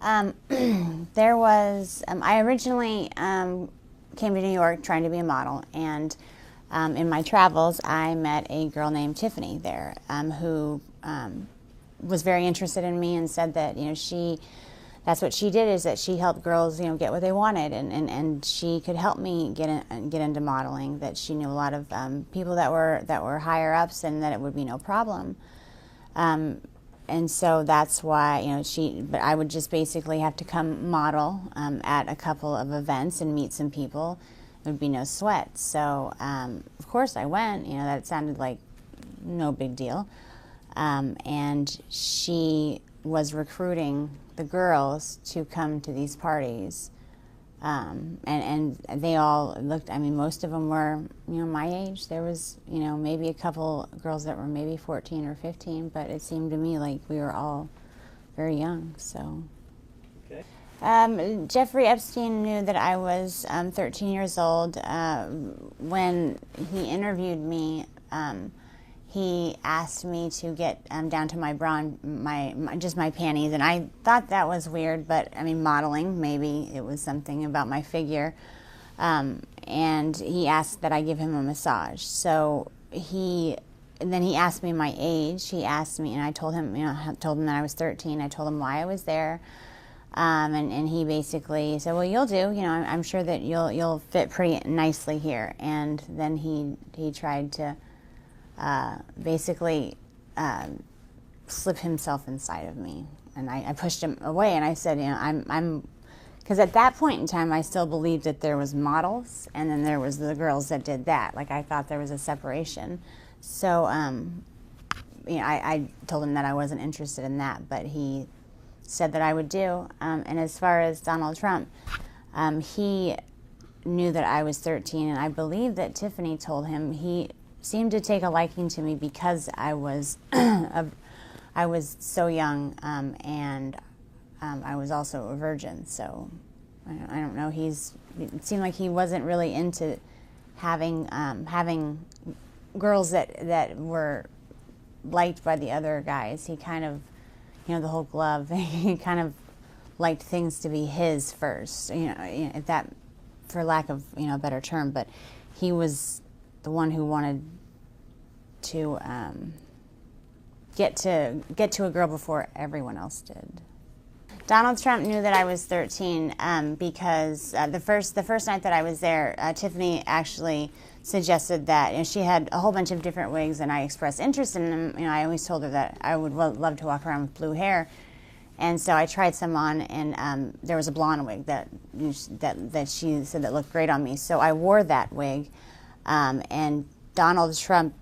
There was, I originally came to New York trying to be a model, and in my travels I met a girl named Tiffany there who was very interested in me and said that, that's what she did, is that she helped girls, get what they wanted, and she could help me get into modeling, that she knew a lot of people that were higher ups and that it would be no problem. And so that's why, but I would just basically have to come model at a couple of events and meet some people. It would be no sweat. So, of course I went, that sounded like no big deal. And she was recruiting the girls to come to these parties. And they all looked, most of them were, my age. There was, maybe a couple girls that were maybe 14 or 15, but it seemed to me like we were all very young, so. Okay. Jeffrey Epstein knew that I was 13 years old. When he interviewed me, he asked me to get down to my bra, just my panties, and I thought that was weird, but modeling, maybe it was something about my figure. And he asked that I give him a massage. So then he asked me my age. He asked me, and I told him, told him that I was 13. I told him why I was there. And he basically said, well, you'll do, I'm sure that you'll fit pretty nicely here. And then he tried to basically slip himself inside of me, and I pushed him away, and I said, because at that point in time I still believed that there was models and then there was the girls that did that. Like, I thought there was a separation. So I told him that I wasn't interested in that, but he said that I would do. And as far as Donald Trump, he knew that I was 13, and I believe that Tiffany told him he seemed to take a liking to me because I was I was so young, and I was also a virgin. So I don't know. It seemed like he wasn't really into having girls that were liked by the other guys. He kind of, the whole glove. He kind of liked things to be his first. If that, for lack of a better term, but he was the one who wanted to get to a girl before everyone else did. Donald Trump knew that I was 13 because the first night that I was there, Tiffany actually suggested that, she had a whole bunch of different wigs, and I expressed interest in them. I always told her that I would love to walk around with blue hair, and so I tried some on, and there was a blonde wig that she said that looked great on me. So I wore that wig, and Donald Trump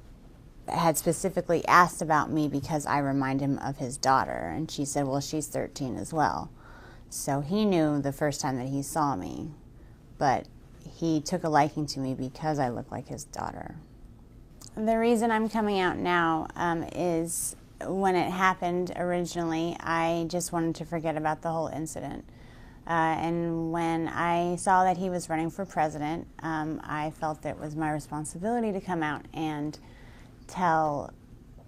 had specifically asked about me because I remind him of his daughter, and she said, well, she's 13 as well. So he knew the first time that he saw me, but he took a liking to me because I look like his daughter. The reason I'm coming out now is when it happened originally, I just wanted to forget about the whole incident. And when I saw that he was running for president, I felt that it was my responsibility to come out and tell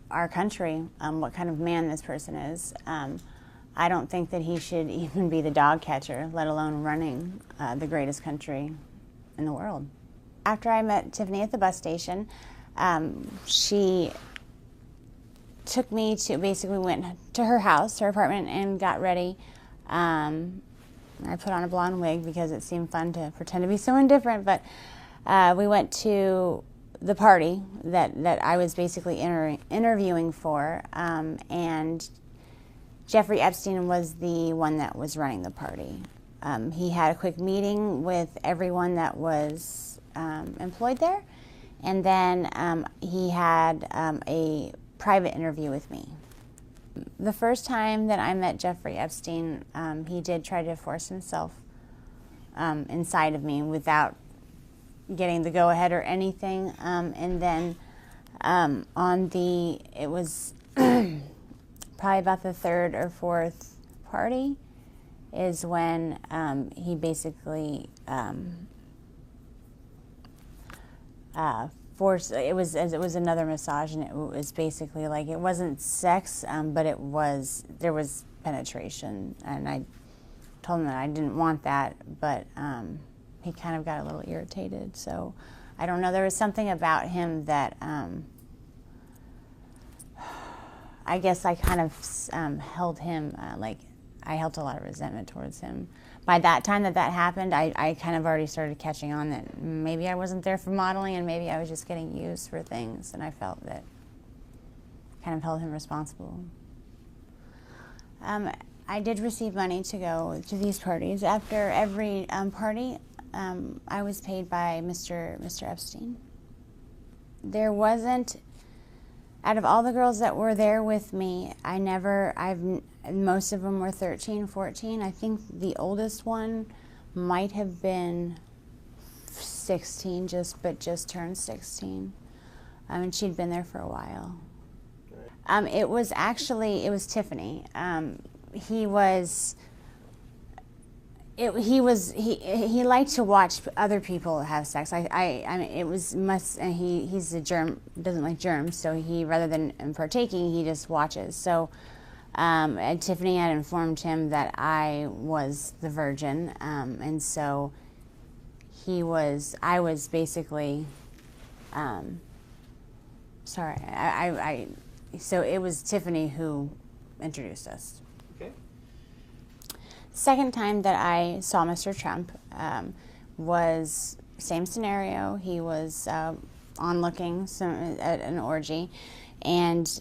our country what kind of man this person is. I don't think that he should even be the dog catcher, let alone running the greatest country in the world. After I met Tiffany at the bus station, she took me to, basically went to her house, her apartment, and got ready. I put on a blonde wig because it seemed fun to pretend to be someone different, but we went to the party that I was basically interviewing for, and Jeffrey Epstein was the one that was running the party. He had a quick meeting with everyone that was employed there, and then he had a private interview with me. The first time that I met Jeffrey Epstein, he did try to force himself inside of me without getting the go-ahead or anything. And then it was probably about the third or fourth party is when he basically forced, it was another massage, and it was basically like, it wasn't sex, but there was penetration, and told him that I didn't want that, but he kind of got a little irritated. So I don't know, there was something about him that I guess I kind of held him, like I held a lot of resentment towards him. By that time that happened, I kind of already started catching on that maybe I wasn't there for modeling and maybe I was just getting used for things, and I felt that kind of held him responsible. I did receive money to go to these parties. After every party, I was paid by Mr. Epstein. There wasn't, out of all the girls that were there with me, most of them were 13, 14. I think the oldest one might have been 16, but just turned 16. And she'd been there for a while. It was Tiffany. He liked to watch other people have sex. I mean, he's a germ, doesn't like germs, so he, rather than partaking, he just watches. So and Tiffany had informed him that I was the virgin, and so I was basically, so it was Tiffany who introduced us. Okay. Second time that I saw Mr. Trump was same scenario. He was onlooking at an orgy, and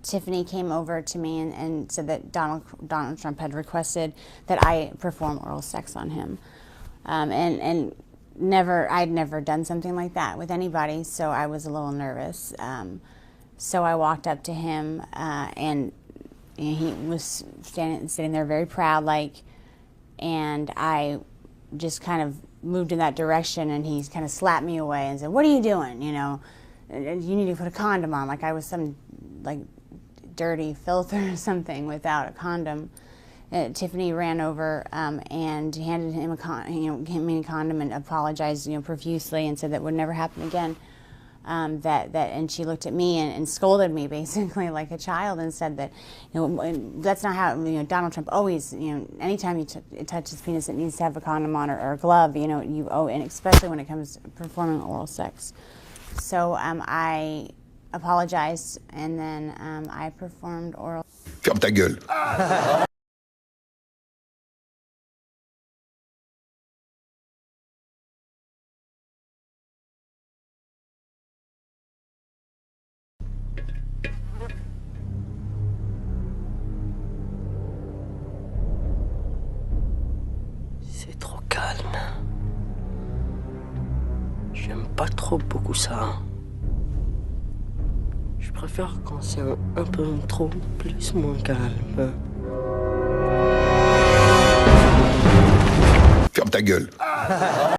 Tiffany came over to me and said that Donald Trump had requested that I perform oral sex on him, and I'd never done something like that with anybody, so I was a little nervous. So I walked up to him, and he was sitting there very proud, and I just kind of moved in that direction, and he kind of slapped me away and said, "What are you doing? You know, you need to put a condom on," like I was some dirty filth or something without a condom. Tiffany ran over and handed him a condom and apologized, profusely, and said that would never happen again. And she looked at me and scolded me basically like a child and said that, that's not how, Donald Trump always, anytime you touch his penis, it needs to have a condom on or a glove, and especially when it comes to performing oral sex. So I apologized, and then I performed oral. Ferme ta gueule. C'est trop calme. J'aime pas trop beaucoup ça. Je préfère quand c'est un peu trop plus moins calme. Ferme ta gueule.